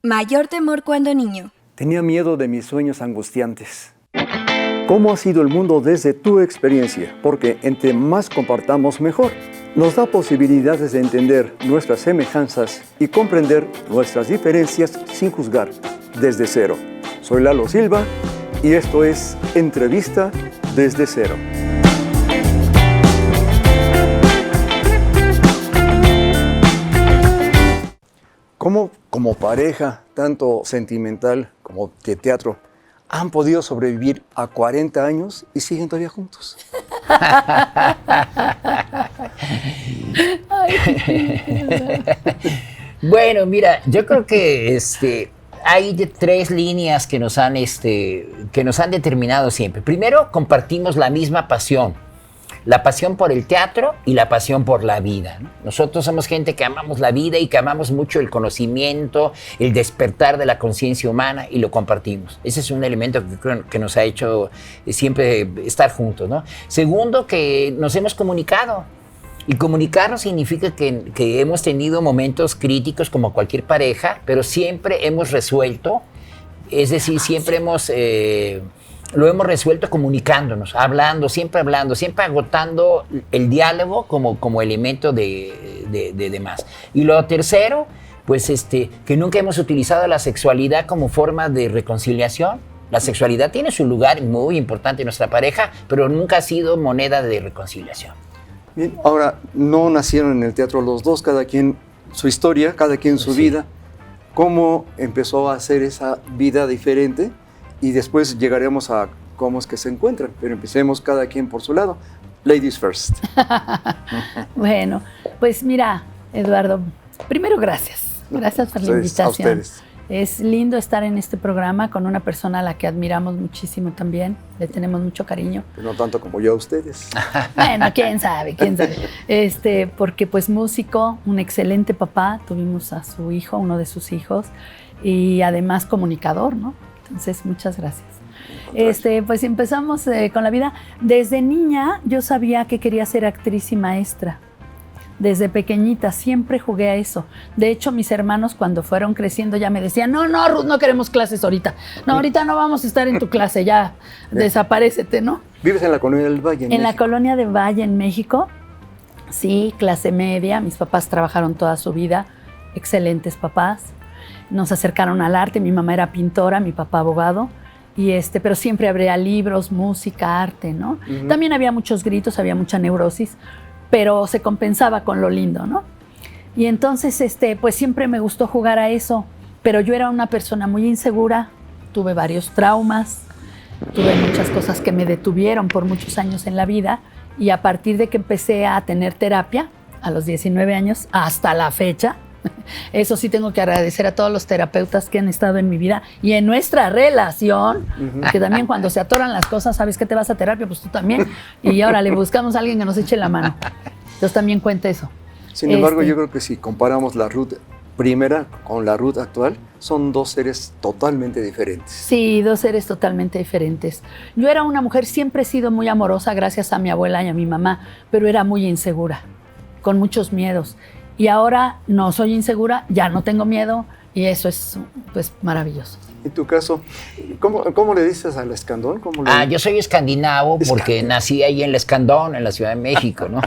Mayor temor cuando niño. Tenía miedo de mis sueños angustiantes. ¿Cómo ha sido el mundo desde tu experiencia? Porque entre más compartamos, mejor. Nos da posibilidades de entender nuestras semejanzas y comprender nuestras diferencias sin juzgar, desde cero. Soy Lalo Silva y esto es Entrevista desde Cero. ¿Cómo, como pareja, tanto sentimental como de teatro, han podido sobrevivir a 40 años y siguen todavía juntos? Bueno, mira, yo creo que hay tres líneas que nos han determinado siempre. Primero, compartimos la misma pasión. La pasión por el teatro y la pasión por la vida, ¿no? Nosotros somos gente que amamos la vida y que amamos mucho el conocimiento, el despertar de la conciencia humana y lo compartimos. Ese es un elemento que creo que nos ha hecho siempre estar juntos, ¿no? Segundo, que nos hemos comunicado. Y comunicarnos significa que hemos tenido momentos críticos como cualquier pareja, pero siempre hemos resuelto, es decir, siempre lo hemos resuelto comunicándonos, hablando, siempre agotando el diálogo como elemento de más. Y lo tercero, pues que nunca hemos utilizado la sexualidad como forma de reconciliación. La sexualidad tiene su lugar muy importante en nuestra pareja, pero nunca ha sido moneda de reconciliación. Bien, ahora, no nacieron en el teatro los dos, cada quien su historia, cada quien su vida. ¿Cómo empezó a hacer esa vida diferente? Y después llegaremos a cómo es que se encuentran, pero empecemos cada quien por su lado. Ladies first. Bueno, pues mira, Eduardo, primero gracias. Gracias por la invitación. A ustedes. Es lindo estar en este programa con una persona a la que admiramos muchísimo también. Le tenemos mucho cariño. Pero no tanto como yo a ustedes. Bueno, quién sabe. Porque pues músico, un excelente papá, tuvimos a su hijo, uno de sus hijos, y además comunicador, ¿no? Entonces, muchas gracias. Pues empezamos con la vida. Desde niña yo sabía que quería ser actriz y maestra. Desde pequeñita siempre jugué a eso. De hecho, mis hermanos cuando fueron creciendo ya me decían, no, Ruth, no queremos clases ahorita. No, ahorita no vamos a estar en tu clase, ya desaparécete, ¿no? ¿Vives en la Colonia del Valle, en México? La Colonia del Valle, en México. Sí, clase media. Mis papás trabajaron toda su vida. Excelentes papás. Nos acercaron al arte. Mi mamá era pintora, mi papá abogado. Pero siempre habría libros, música, arte, ¿no? Uh-huh. También había muchos gritos, había mucha neurosis, pero se compensaba con lo lindo, ¿no? Y entonces, pues siempre me gustó jugar a eso, pero yo era una persona muy insegura, tuve varios traumas, tuve muchas cosas que me detuvieron por muchos años en la vida, y a partir de que empecé a tener terapia, a los 19 años, hasta la fecha, eso sí tengo que agradecer a todos los terapeutas que han estado en mi vida y en nuestra relación, que también cuando se atoran las cosas, ¿sabes que te vas a terapia? Pues tú también, y ahora le buscamos a alguien que nos eche la mano. Entonces también cuenta eso. Sin embargo, yo creo que si comparamos la Ruth primera con la Ruth actual, son dos seres totalmente diferentes. Sí, dos seres totalmente diferentes. Yo era una mujer, siempre he sido muy amorosa gracias a mi abuela y a mi mamá, pero era muy insegura, con muchos miedos. Y ahora no soy insegura, ya no tengo miedo y eso es pues maravilloso. En tu caso, ¿cómo le dices al Escandón? Yo soy escandinavo porque nací ahí en el Escandón, en la Ciudad de México, ¿no?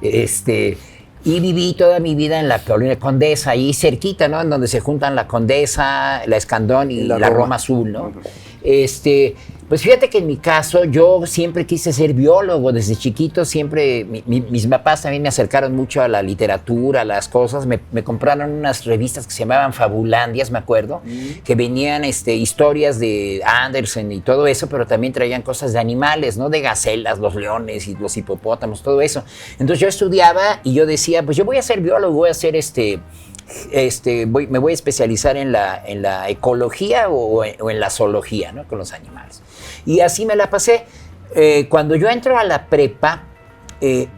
Y viví toda mi vida en la Colonia Condesa, ahí cerquita, ¿no? En donde se juntan la Condesa, la Escandón y la Roma Azul, ¿no? Pues fíjate que en mi caso yo siempre quise ser biólogo desde chiquito, siempre mis papás también me acercaron mucho a la literatura, a las cosas, me compraron unas revistas que se llamaban Fabulandias, me acuerdo, que venían historias de Andersen y todo eso, pero también traían cosas de animales, ¿no? De gacelas, los leones y los hipopótamos, todo eso. Entonces yo estudiaba y yo decía, pues yo voy a ser biólogo, voy a ser me voy a especializar en la ecología o en la zoología, ¿no? Con los animales. Y así me la pasé. Cuando yo entro a la prepa,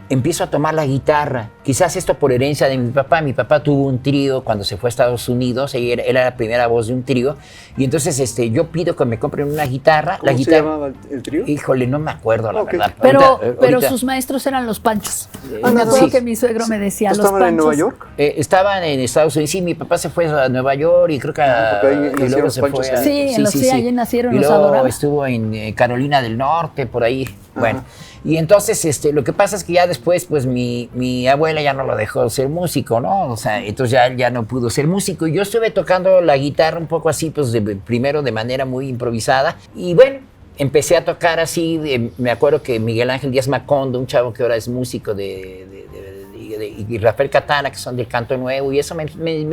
empiezo a tomar la guitarra. Quizás esto por herencia de mi papá. Mi papá tuvo un trío cuando se fue a Estados Unidos. Él era la primera voz de un trío. Y entonces yo pido que me compren una guitarra. ¿Cómo se llamaba el trío? Híjole, no me acuerdo, la verdad. Pero Ahorita- sus maestros eran los Panchos. Ah, Me acuerdo sí. que mi suegro me decía, los ¿Estaban Panchos. en Nueva York? Estaban en Estados Unidos. Sí, mi papá se fue a Nueva York y creo que porque ahí y nacieron luego los se Panchos fue a... ahí. Sí, allí nacieron, y los luego adoraba. estuvo en Carolina del Norte, por ahí. Bueno, y entonces lo que pasa es que ya después, pues mi abuela ya no lo dejó ser músico, ¿no? O sea, entonces ya él ya no pudo ser músico. Y yo estuve tocando la guitarra un poco así, pues primero de manera muy improvisada. Y bueno, empecé a tocar así. Me acuerdo que Miguel Ángel Díaz Macondo, un chavo que ahora es músico y Rafael Catana, que son del Canto Nuevo, y eso me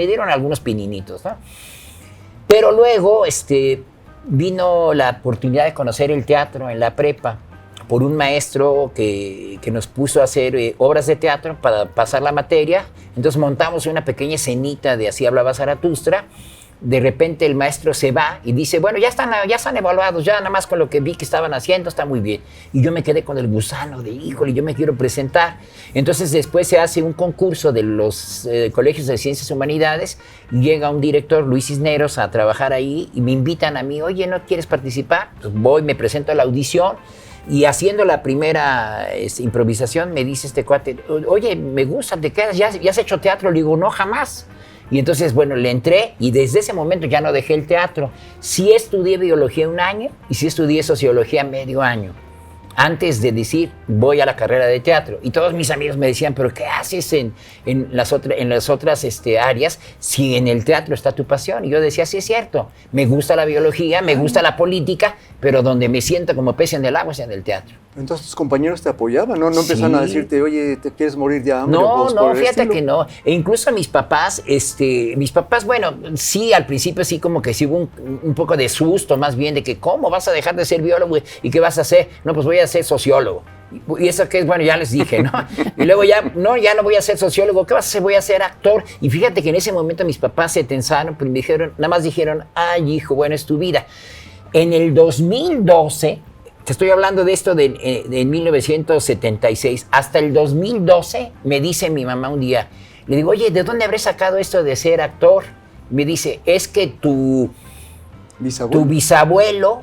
dieron algunos pininitos, ¿no? Pero luego vino la oportunidad de conocer el teatro en la prepa por un maestro que nos puso a hacer obras de teatro para pasar la materia. Entonces montamos una pequeña escenita de Así hablaba Zaratustra. De repente el maestro se va y dice, bueno, ya están evaluados, ya nada más con lo que vi que estaban haciendo está muy bien. Y yo me quedé con el gusano de, híjole, yo me quiero presentar. Entonces después se hace un concurso de los colegios de ciencias y humanidades y llega un director, Luis Cisneros, a trabajar ahí y me invitan a mí, oye, ¿no quieres participar? Pues voy, me presento a la audición. Y haciendo la primera improvisación me dice este cuate, oye, me gusta, ¿te quedas? ¿Ya has hecho teatro? Le digo, no, jamás. Y entonces, bueno, le entré y desde ese momento ya no dejé el teatro. Sí estudié biología un año y sí estudié sociología medio año, antes de decir, voy a la carrera de teatro. Y todos mis amigos me decían, ¿pero qué haces en las otras áreas si en el teatro está tu pasión? Y yo decía, sí es cierto, me gusta la biología, me gusta la política, pero donde me siento como pez en el agua es en el teatro. Entonces tus compañeros te apoyaban, ¿no? No empezaron a decirte, oye, ¿te quieres morir de hambre? No, Pues, por el fíjate estilo. que no. E incluso mis papás, bueno, sí, al principio sí como que sí hubo un poco de susto, más bien, de que ¿cómo vas a dejar de ser biólogo y qué vas a hacer? No, pues voy a ser sociólogo. Y eso que es, bueno, ya les dije, ¿no? Y luego ya no voy a ser sociólogo, ¿qué vas a hacer? Voy a ser actor. Y fíjate que en ese momento mis papás se tensaron, pero me dijeron, nada más dijeron, ay, hijo, bueno, es tu vida. En el 2012, te estoy hablando de esto de 1976, hasta el 2012 me dice mi mamá un día, le digo, oye, ¿de dónde habré sacado esto de ser actor? Me dice, es que tu bisabuelo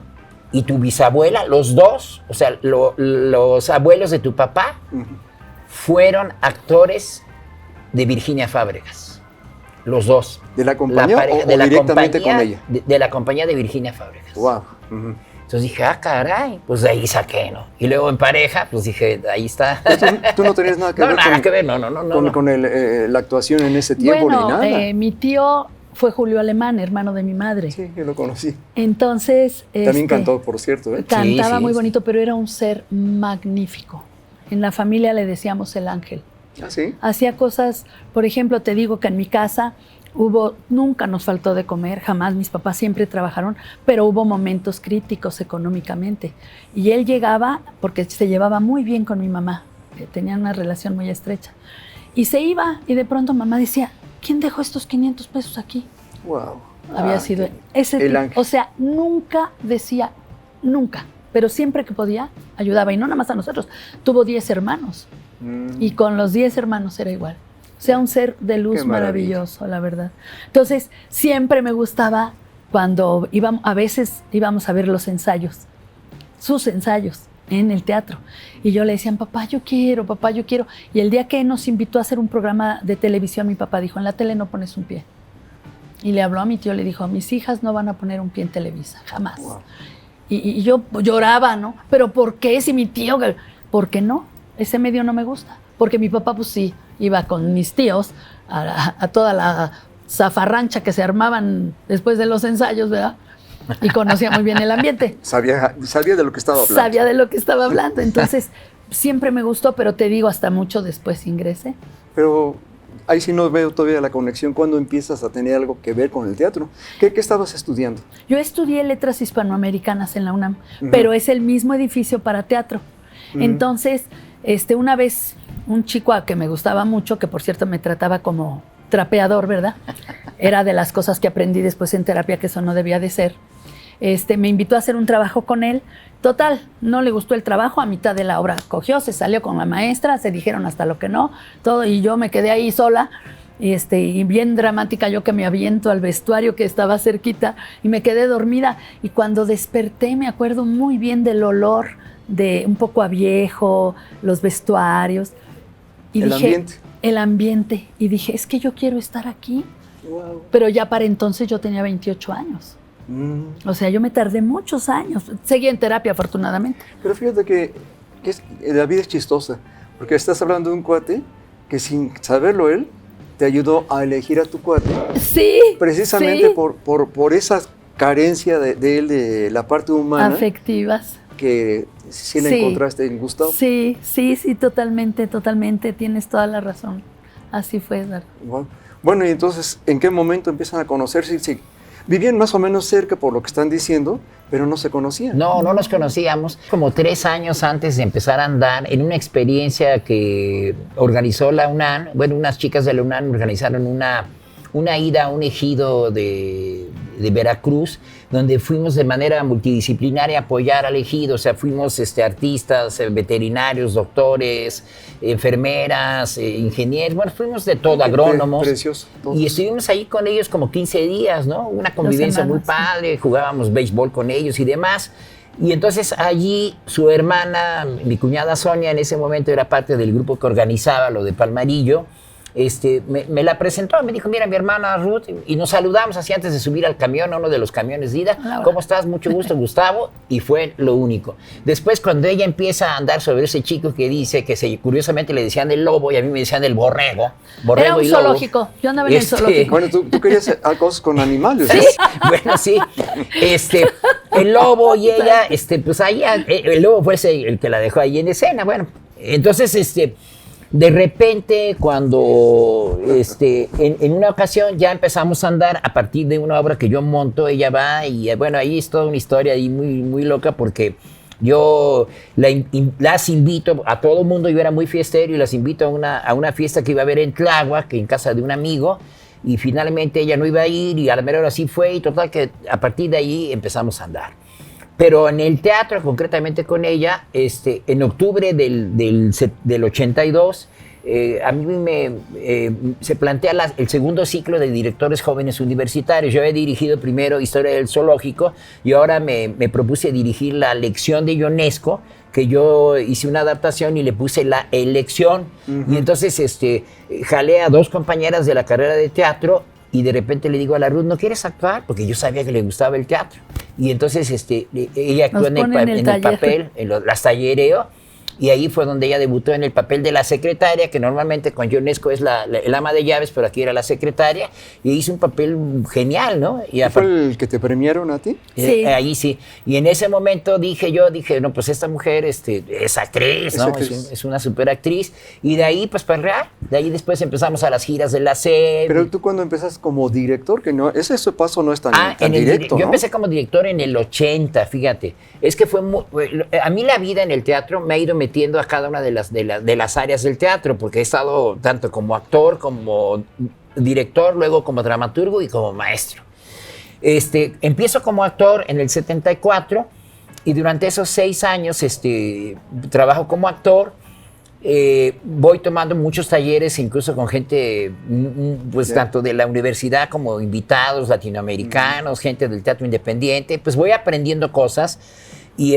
y tu bisabuela, los dos, o sea, los abuelos de tu papá, fueron actores de Virginia Fábregas. Los dos. ¿De la compañía o directamente con ella? De la compañía de Virginia Fábregas. Wow. Entonces dije, caray, pues de ahí saqué, ¿no? Y luego en pareja, pues dije, ahí está. ¿Tú no tenías nada que ver nada que ver, no. con la actuación en ese tiempo Bueno, ni nada? Mi tío fue Julio Alemán, hermano de mi madre. Sí, yo lo conocí. Entonces... También cantó, por cierto, ¿eh? Cantaba Sí, muy sí. bonito, pero era un ser magnífico. En la familia le decíamos el ángel. ¿Ah, sí? Hacía cosas, por ejemplo, te digo que en mi casa nunca nos faltó de comer, jamás, mis papás siempre trabajaron, pero hubo momentos críticos económicamente. Y él llegaba, porque se llevaba muy bien con mi mamá, tenían una relación muy estrecha, y se iba, y de pronto mamá decía, ¿quién dejó estos 500 pesos aquí? Wow. Había sido ese el tipo. ángel. O sea, nunca decía, nunca, pero siempre que podía, ayudaba, y no nada más a nosotros, tuvo 10 hermanos. Y con los 10 hermanos era igual. O sea, un ser de luz Qué maravilla. maravilloso, la verdad. Entonces, siempre me gustaba cuando a veces íbamos a ver los ensayos, sus ensayos en el teatro. Y yo le decía, papá, yo quiero. Y el día que nos invitó a hacer un programa de televisión, mi papá dijo, en la tele no pones un pie. Y le habló a mi tío, le dijo, mis hijas no van a poner un pie en Televisa, jamás. Wow. Y yo lloraba, ¿no? ¿Pero por qué? Si mi tío... ¿Por qué no? Ese medio no me gusta. Porque mi papá, pues sí, iba con mis tíos a toda la zafarrancha que se armaban después de los ensayos, ¿verdad? Y conocía muy bien el ambiente. Sabía de lo que estaba hablando. Sabía de lo que estaba hablando. Entonces, siempre me gustó, pero te digo, hasta mucho después ingresé. Pero ahí sí no veo todavía la conexión. ¿Cuándo empiezas a tener algo que ver con el teatro? ¿Qué estabas estudiando? Yo estudié letras hispanoamericanas en la UNAM, pero es el mismo edificio para teatro. Entonces, una vez un chico a que me gustaba mucho, que por cierto me trataba como trapeador, ¿verdad? Era de las cosas que aprendí después en terapia, que eso no debía de ser. Me invitó a hacer un trabajo con él. Total, no le gustó el trabajo, a mitad de la obra cogió, se salió con la maestra, se dijeron hasta lo que no, todo, y yo me quedé ahí sola, y bien dramática, yo que me aviento al vestuario que estaba cerquita, y me quedé dormida, y cuando desperté me acuerdo muy bien del olor de un poco a viejo, los vestuarios, y El dije, ambiente. el ambiente, y dije, es que yo quiero estar aquí, Wow. pero ya para entonces yo tenía 28 años. O sea, yo me tardé muchos años. Seguí en terapia, afortunadamente. Pero fíjate que la vida es chistosa, porque estás hablando de un cuate que sin saberlo él, te ayudó a elegir a tu cuate. Sí. Precisamente sí. por esa carencia de él, de la parte humana, Afectivas. que sí la Sí. encontraste en Gustavo. Sí, totalmente. Tienes toda la razón. Así fue, Eduardo. Wow. Bueno, y entonces, ¿en qué momento empiezan a conocerse? Sí, vivían más o menos cerca por lo que están diciendo, pero no se conocían. No nos conocíamos. Como 3 años antes de empezar a andar, en una experiencia que organizó la UNAM, bueno, unas chicas de la UNAM organizaron una ida a un ejido de Veracruz, donde fuimos de manera multidisciplinaria a apoyar al ejido. O sea, fuimos artistas, veterinarios, doctores, enfermeras, ingenieros, bueno, fuimos de todo, agrónomos. Precioso. Todo. Y estuvimos ahí con ellos como 15 días, ¿no? Una convivencia muy padre, jugábamos béisbol con ellos y demás. Y entonces allí su hermana, mi cuñada Sonia, en ese momento era parte del grupo que organizaba lo de Palmarillo. Me la presentó, me dijo, mira, mi hermana Ruth, y nos saludamos así antes de subir al camión, a uno de los camiones de ida. Hola. ¿Cómo estás? Mucho gusto, Gustavo. Y fue lo único. Después, cuando ella empieza a andar sobre ese chico que dice que curiosamente le decían el lobo y a mí me decían el borrego. Era un y lobo. zoológico. Yo andaba en el zoológico. Bueno, tú querías hacer cosas con animales, ¿no? Sí, bueno, sí. El lobo y ella, pues ahí, el lobo fue el que la dejó ahí en escena. Bueno, entonces, de repente, cuando en una ocasión ya empezamos a andar a partir de una obra que yo monto, ella va y bueno, ahí es toda una historia ahí muy, muy loca porque yo las invito a todo el mundo, yo era muy fiestero y las invito a una fiesta que iba a haber en Tláhuac, en casa de un amigo, y finalmente ella no iba a ir y a la mera hora sí fue y total que a partir de ahí empezamos a andar. Pero en el teatro, concretamente con ella, en octubre del 82, a mí se plantea el segundo ciclo de directores jóvenes universitarios. Yo he dirigido primero Historia del Zoológico y ahora me propuse dirigir la lección de Ionesco, que yo hice una adaptación y le puse la elección. Y entonces jalé a 2 compañeras de la carrera de teatro y de repente le digo a la Ruth, ¿no quieres actuar? Porque yo sabía que le gustaba el teatro. Y entonces ella actuó en el papel, las tallereo, y ahí fue donde ella debutó en el papel de la secretaria, que normalmente con Ionesco es el ama de llaves, pero aquí era la secretaria, y hizo un papel genial, ¿no? Y ¿Fue el que te premiaron a ti? Sí. Ahí sí. Y en ese momento dije, no, pues esta mujer es actriz, ¿no? Es una super actriz. Y de ahí, pues para real, de ahí después empezamos a las giras de la SEP. Pero tú cuando empezas como director, que no, ese paso no es tan directo, Yo ¿no? empecé como director en el 80, fíjate. Es que a mí la vida en el teatro me ha ido metiendo a cada una de las áreas del teatro, porque he estado tanto como actor, como director, luego como dramaturgo y como maestro. Empiezo como actor en el 74 y durante esos 6 años trabajo como actor. Voy tomando muchos talleres, incluso con gente, pues tanto de la universidad como invitados latinoamericanos, gente del teatro independiente, pues voy aprendiendo cosas y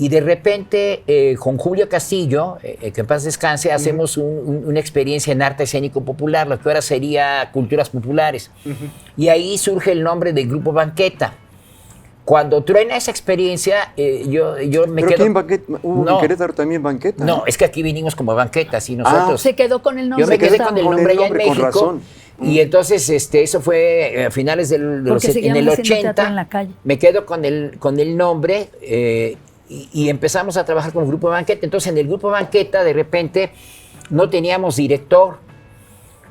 de repente con Julio Castillo, que en paz descanse, hacemos una experiencia en arte escénico popular, lo que ahora sería Culturas Populares, y ahí surge el nombre del Grupo Banqueta. Cuando truena esa experiencia, yo me ¿Pero quedo... aquí en Banqueta? En Querétaro también Banqueta. No, es que aquí vinimos como Banqueta, sí, nosotros. Se quedó con el nombre. Yo me quedé con el Con nombre el allá en nombre, con México. razón. Y entonces eso fue a finales en el 80. En la calle. Me quedo con el nombre y empezamos a trabajar con el Grupo Banqueta. Entonces en el Grupo Banqueta de repente no teníamos director.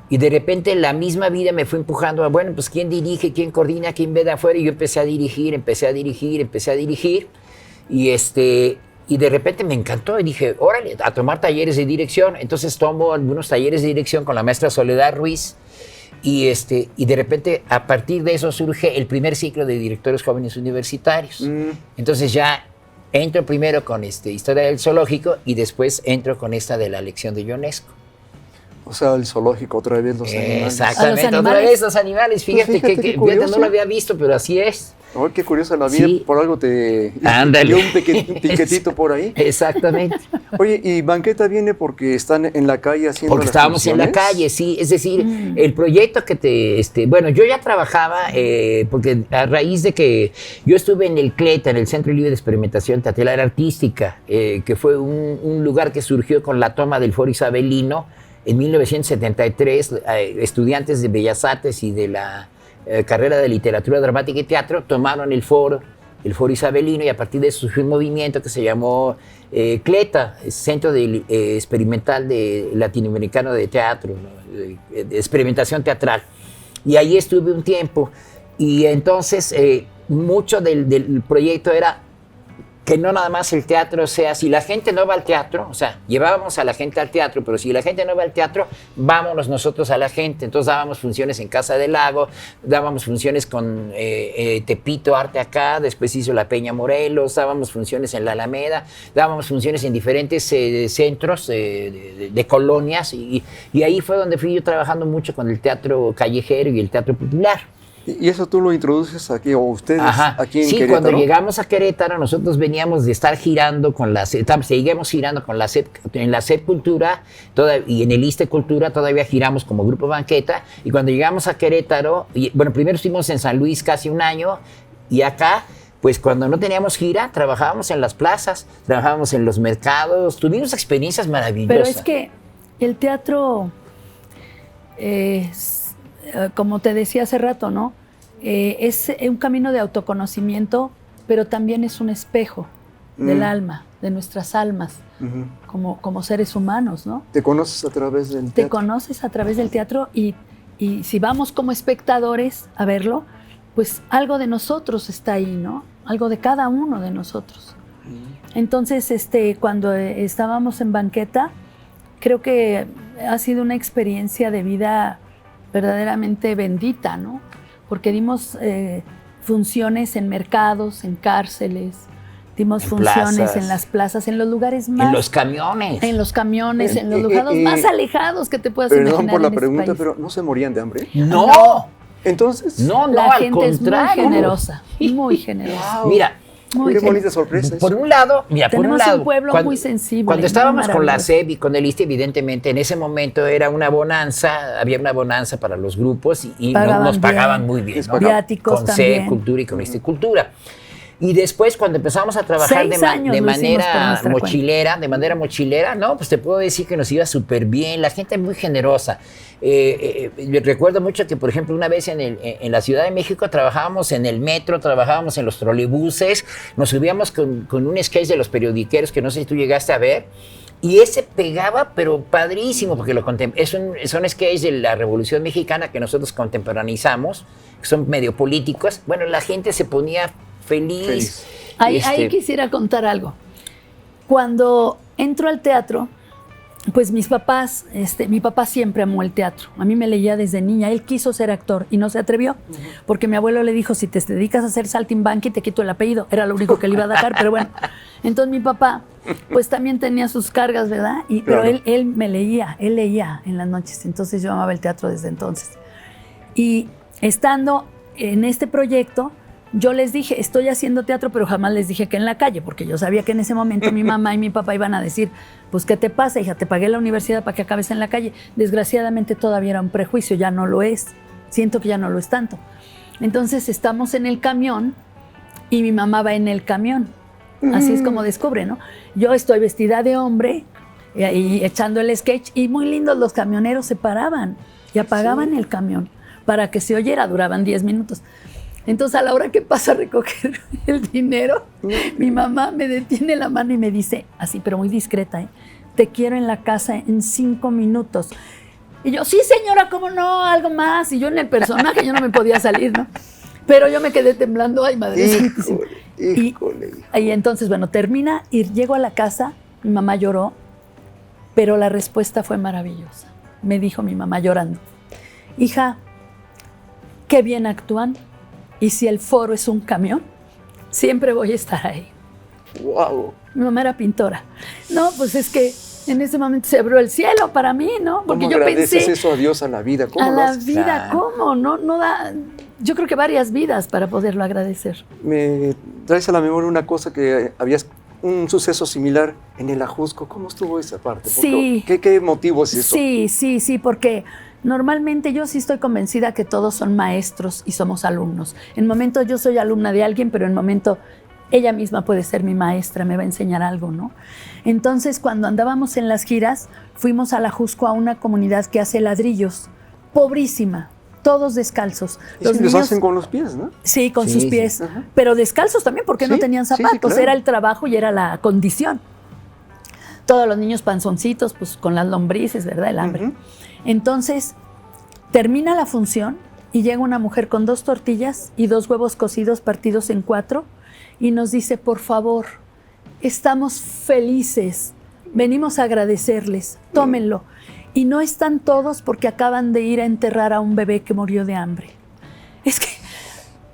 Y de repente la misma vida me fue empujando a, bueno, pues quién dirige, quién coordina, quién ve de afuera. Y yo empecé a dirigir. Y de repente me encantó y dije, órale, a tomar talleres de dirección. Entonces tomo algunos talleres de dirección con la maestra Soledad Ruiz. Y de repente, a partir de eso surge el primer ciclo de directores jóvenes universitarios. Entonces ya entro primero con historia del zoológico y después entro con esta de la lección de Ionesco. O sea, el zoológico, otra vez los animales. Exactamente, ¿A los otra animales? vez los animales. Fíjate, Fíjate qué curioso. no lo había visto, pero así es. Oh, qué curiosa la vida, Sí. por algo te Ándale. dio un piquetito por ahí. Exactamente. Oye, y Banqueta viene porque están en la calle haciendo Porque las estábamos en la funciones. calle, sí. Es decir, el proyecto que bueno, yo ya trabajaba, porque a raíz de que yo estuve en el CLETA, en el Centro Libre de Experimentación Teatral Artística, que fue un lugar que surgió con la toma del Foro Isabelino en 1973, estudiantes de Bellas Artes y de la carrera de Literatura Dramática y Teatro tomaron el foro Isabelino, y a partir de eso surgió un movimiento que se llamó CLETA, Centro Experimental Latinoamericano de Teatro, ¿no? De experimentación teatral. Y ahí estuve un tiempo, y entonces mucho del proyecto era que no nada más el teatro sea, si la gente no va al teatro, o sea, llevábamos a la gente al teatro, pero si la gente no va al teatro, vámonos nosotros a la gente. Entonces dábamos funciones en Casa del Lago, dábamos funciones con Tepito Arte Acá, después hizo la Peña Morelos, dábamos funciones en la Alameda, dábamos funciones en diferentes centros de colonias, y ahí fue donde fui yo trabajando mucho con el teatro callejero y el teatro popular. ¿Y eso tú lo introduces aquí, o ustedes aquí en sí, Querétaro? cuando llegamos a Querétaro, nosotros veníamos de estar girando con seguíamos girando con la SEP, en la SEP Cultura y en el ISSSTE Cultura todavía giramos como Grupo Banqueta, y cuando llegamos a Querétaro, bueno, primero estuvimos en San Luis casi un año, y acá, pues cuando no teníamos gira, trabajábamos en las plazas, trabajábamos en los mercados, tuvimos experiencias maravillosas. Pero es que el teatro, como te decía hace rato, ¿no? Es un camino de autoconocimiento, pero también es un espejo del alma, de nuestras almas, como seres humanos, ¿no? ¿Te conoces a través del Te teatro? conoces a través del teatro, y si vamos como espectadores a verlo, pues algo de nosotros está ahí, ¿no? Algo de cada uno de nosotros. Entonces, cuando estábamos en Banqueta, creo que ha sido una experiencia de vida verdaderamente bendita, ¿no? Porque dimos funciones en mercados, en cárceles, dimos En funciones plazas. en las plazas, en los lugares más... En los camiones. En los camiones, en los lugares más alejados que te puedas imaginar. Perdón por la en este pregunta, país. pero ¿no se morían de hambre? No, Entonces, no, La al gente es muy contrario. generosa, muy generosa. Mira, Muy qué gen- bonita sorpresa. por un lado, mira, por un Tenemos lado, un pueblo muy sensible, Cuando muy estábamos con la maravilloso. SEB y con el ISSSTE, evidentemente, en ese momento era una bonanza, había una bonanza para los grupos, y Pagaban nos bien. pagaban muy bien, Les ¿no? pagaban. Viáticos con también. SEB Cultura y con ISSSTE Cultura. Y después, cuando empezamos a trabajar 6 años de lo hicimos por nuestra mochilera, no, pues te puedo decir que nos iba súper bien, la gente es muy generosa. Recuerdo mucho que, por ejemplo, una vez en la Ciudad de México trabajábamos en el metro, trabajábamos en los trolebuses, nos subíamos con un sketch de los periodiqueros que no sé si tú llegaste a ver, y ese pegaba, pero padrísimo, porque son sketches de la Revolución Mexicana que nosotros contemporaneizamos, que son medio políticos. Bueno, la gente se ponía feliz. Ahí quisiera contar algo. Cuando entro al teatro, pues mis papás, mi papá siempre amó el teatro. A mí me leía desde niña. Él quiso ser actor y no se atrevió, porque mi abuelo le dijo, si te dedicas a hacer saltimbanqui, te quito el apellido. Era lo único que le iba a dejar, pero bueno. Entonces mi papá, pues también tenía sus cargas, ¿verdad? Pero Claro. él me leía, él leía en las noches. Entonces yo amaba el teatro desde entonces. Y estando en este proyecto, yo les dije, estoy haciendo teatro, pero jamás les dije que en la calle, porque yo sabía que en ese momento mi mamá y mi papá iban a decir, pues, ¿qué te pasa, hija? Te pagué la universidad para que acabes en la calle. Desgraciadamente todavía era un prejuicio, ya no lo es. Siento que ya no lo es tanto. Entonces estamos en el camión y mi mamá va en el camión. Así es como descubre, ¿no? Yo estoy vestida de hombre y echando el sketch, y muy lindos los camioneros se paraban y apagaban el camión para que se oyera, duraban 10 minutos. Entonces, a la hora que pasa a recoger el dinero, mi mamá me detiene la mano y me dice, así, pero muy discreta, te quiero en la casa en 5 minutos. Y yo, sí, señora, ¿cómo no? Algo más. Y yo en el personaje, yo no me podía salir, ¿no? Pero yo me quedé temblando, ay, madre santísima. Híjole. Y entonces, bueno, termina y llego a la casa, mi mamá lloró, pero la respuesta fue maravillosa. Me dijo mi mamá llorando, hija, qué bien actúan. Y si el foro es un camión, siempre voy a estar ahí. ¡Wow! Mi mamá era pintora. No, pues es que en ese momento se abrió el cielo para mí, ¿no? Porque ¿Cómo yo agradeces pensé eso a Dios, a la vida? ¿Cómo a lo la haces? vida, Claro. ¿cómo? No da, yo creo que varias vidas para poderlo agradecer. Me traes a la memoria una cosa que habías, un suceso similar en el Ajusco. ¿Cómo estuvo esa parte? Sí. ¿Qué motivo es eso? Sí, porque normalmente yo sí estoy convencida que todos son maestros y somos alumnos. En momento yo soy alumna de alguien, pero en momento ella misma puede ser mi maestra, me va a enseñar algo, ¿no? Entonces, cuando andábamos en las giras, fuimos a la Jusco, a una comunidad que hace ladrillos, pobrísima, todos descalzos. Los niños hacen con los pies, ¿no? Sí, con Sí, sus sí. pies, Ajá. pero descalzos también porque no Sí, tenían sí, sí, zapatos, claro. era el trabajo y era la condición. Todos los niños panzoncitos, pues con las lombrices, ¿verdad? El hambre. Ujú. Entonces, termina la función y llega una mujer con 2 tortillas y 2 huevos cocidos partidos en 4 y nos dice, por favor, estamos felices, venimos a agradecerles, tómenlo. Y no están todos porque acaban de ir a enterrar a un bebé que murió de hambre. Es que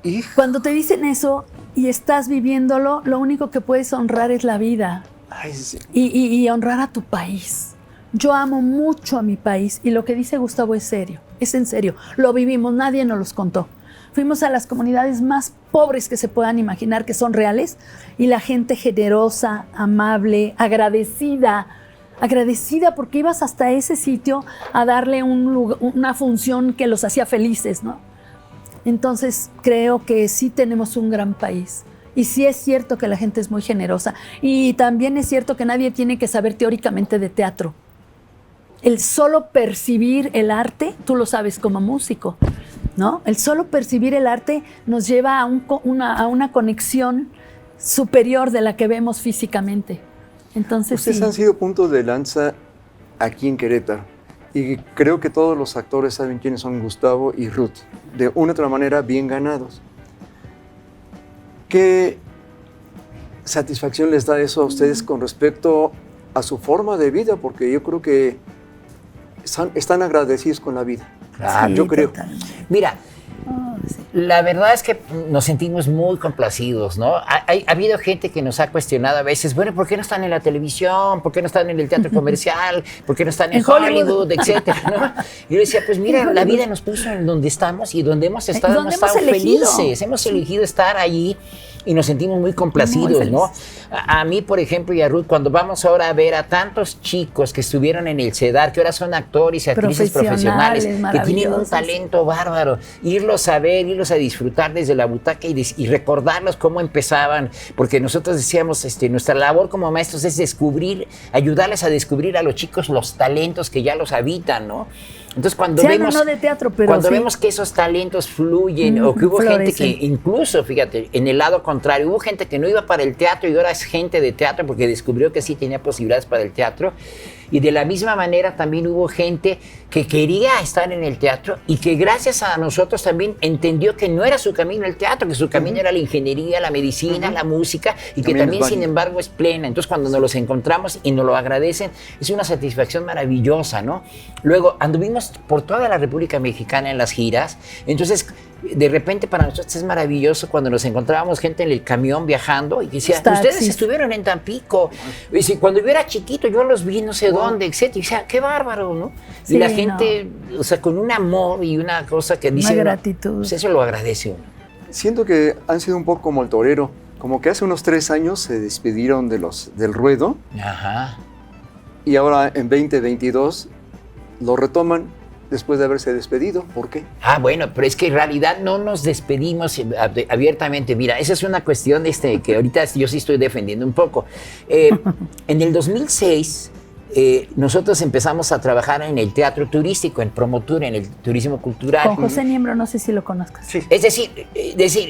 Hijo, cuando te dicen eso y estás viviéndolo, lo único que puedes honrar es la vida ay, sí. y honrar a tu país. Yo amo mucho a mi país y lo que dice Gustavo es serio, es en serio. Lo vivimos, nadie nos los contó. Fuimos a las comunidades más pobres que se puedan imaginar, que son reales, y la gente generosa, amable, agradecida porque ibas hasta ese sitio a darle una función que los hacía felices, ¿no? Entonces creo que sí tenemos un gran país. Y sí es cierto que la gente es muy generosa. Y también es cierto que nadie tiene que saber teóricamente de teatro. El solo percibir el arte, tú lo sabes como músico, ¿no? El solo percibir el arte nos lleva a una conexión superior de la que vemos físicamente. Entonces, Ustedes sí. han sido puntos de lanza aquí en Querétaro. Y creo que todos los actores saben quiénes son Gustavo y Ruth. De una u otra manera, bien ganados. ¿Qué satisfacción les da eso a ustedes con respecto a su forma de vida? Porque yo creo que están agradecidos con la vida. Claro. Sí, yo creo. totalmente. Mira, Sí. la verdad es que nos sentimos muy complacidos, ¿no? Ha habido gente que nos ha cuestionado a veces, bueno, ¿por qué no están en la televisión? ¿Por qué no están en el teatro comercial? ¿Por qué no están en En Hollywood? Hollywood, etcétera, ¿no? Y yo decía, pues mira, la vida nos puso en donde estamos y donde hemos estado, donde hemos estado hemos elegido. felices, hemos elegido estar allí y nos sentimos muy complacidos, Muy ¿no? felices. A mí, por ejemplo, y a Ruth, cuando vamos ahora a ver a tantos chicos que estuvieron en el CEDAR, que ahora son actores y actrices profesionales, que tienen un maravillosos. talento bárbaro, irlos a ver, irlos a disfrutar desde la butaca y recordarlos cómo empezaban, porque nosotros decíamos, nuestra labor como maestros es descubrir, ayudarles a descubrir a los chicos los talentos que ya los habitan, ¿no? Entonces cuando Sean vemos, o no de teatro, pero cuando sí. vemos que esos talentos fluyen, o que hubo gente Florecen. que incluso, fíjate, en el lado contrario, hubo gente que no iba para el teatro y ahora es gente de teatro porque descubrió que sí tenía posibilidades para el teatro. Y de la misma manera también hubo gente que quería estar en el teatro y que gracias a nosotros también entendió que no era su camino el teatro, que su camino era la ingeniería, la medicina, la música, y que También es también, sin válido. embargo, es plena. Entonces, cuando nos los encontramos y nos lo agradecen, es una satisfacción maravillosa, ¿no? Luego, anduvimos por toda la República Mexicana en las giras, entonces, de repente para nosotros es maravilloso cuando nos encontrábamos gente en el camión viajando y decía, Taxis. ustedes estuvieron en Tampico. Y dice, cuando yo era chiquito, yo los vi no sé dónde, etcétera. Y decía, qué bárbaro, ¿no? Sí, y la gente, o sea, con un amor y una cosa que dice, uno, gratitud. pues eso lo agradece uno. Siento que han sido un poco como el torero. Como que hace unos 3 años se despidieron del ruedo Ajá. y ahora en 2022 lo retoman después de haberse despedido. ¿Por qué? Ah, bueno, pero es que en realidad no nos despedimos abiertamente. Mira, esa es una cuestión que ahorita yo sí estoy defendiendo un poco. En el 2006, nosotros empezamos a trabajar en el teatro turístico, en Promotur, en el turismo cultural. Con José Niembro, no sé si lo conozcas. Sí. Es decir,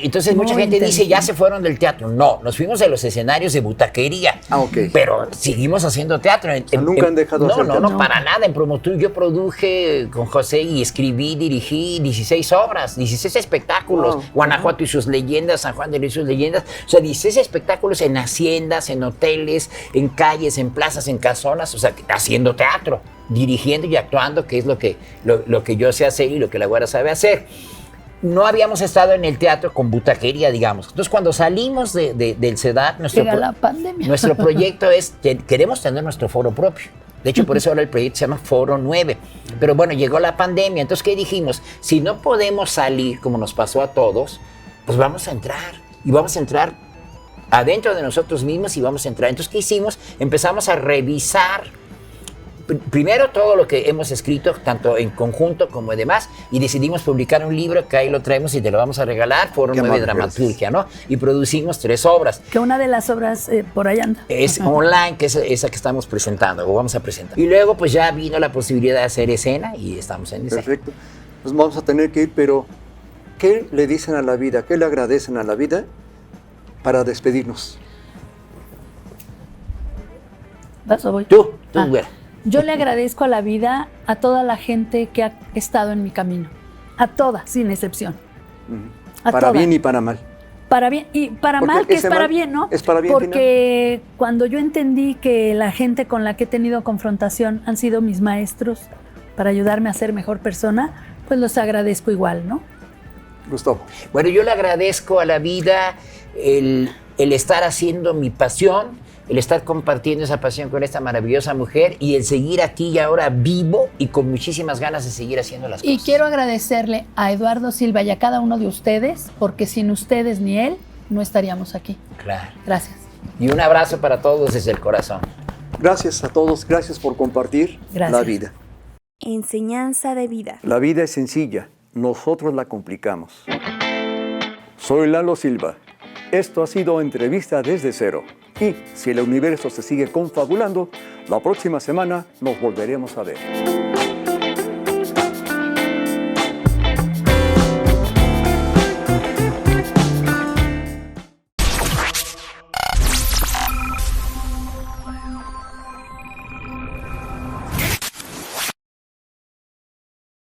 entonces Muy mucha gente dice, inteligente. ya se fueron del teatro. No, nos fuimos de los escenarios de butaquería. Ah, ok. Pero seguimos haciendo teatro. nunca han dejado de hacer No, teatro. no, para nada. En Promotur yo produje con José y escribí, dirigí 16 obras, 16 espectáculos. Wow. Guanajuato y sus leyendas, San Juan de Dios y sus leyendas. O sea, 16 espectáculos en haciendas, en hoteles, en calles, en plazas, en casonas. O sea, haciendo teatro, dirigiendo y actuando, que es lo que yo sé hacer y lo que la güera sabe hacer. no habíamos estado en el teatro con butaquería, digamos. Entonces, cuando salimos del CEDAT, Llega la pandemia. nuestro proyecto es que queremos tener nuestro foro propio. De hecho, por eso ahora el proyecto se llama Foro 9. Pero bueno, llegó la pandemia. Entonces, ¿qué dijimos? Si no podemos salir, como nos pasó a todos, pues vamos a entrar. Y vamos a entrar adentro de nosotros mismos y vamos a entrar. Entonces, ¿qué hicimos? Empezamos a revisar primero todo lo que hemos escrito, tanto en conjunto como demás, y decidimos publicar un libro que ahí lo traemos y te lo vamos a regalar, Foro 9 Dramaturgia, ¿no? Y producimos 3 obras. Que una de las obras por ahí anda. Es online, que es esa que estamos presentando, o vamos a presentar. Y luego pues ya vino la posibilidad de hacer escena y estamos en escena. Perfecto. Nos vamos a tener que ir, pero ¿qué le dicen a la vida? ¿Qué le agradecen a la vida para despedirnos? ¿Vas o voy? Tú, güera. Yo le agradezco a la vida, a toda la gente que ha estado en mi camino. A todas, sin excepción. A Para todas. bien y para mal. Para bien y para Porque mal, que es ese para mal bien, ¿no? es para bien, porque cuando yo entendí que la gente con la que he tenido confrontación han sido mis maestros para ayudarme a ser mejor persona, pues los agradezco igual, ¿no? Gustavo. Bueno, yo le agradezco a la vida el estar haciendo mi pasión, el estar compartiendo esa pasión con esta maravillosa mujer y el seguir aquí y ahora vivo y con muchísimas ganas de seguir haciendo las Y cosas. quiero agradecerle a Eduardo Silva y a cada uno de ustedes, porque sin ustedes ni él no estaríamos aquí. Claro. Gracias. Y un abrazo para todos desde el corazón. Gracias a todos, gracias por compartir Gracias. la vida. Enseñanza de vida. La vida es sencilla, nosotros la complicamos. Soy Lalo Silva. Esto ha sido Entrevista desde Cero. Y si el universo se sigue confabulando, la próxima semana nos volveremos a ver.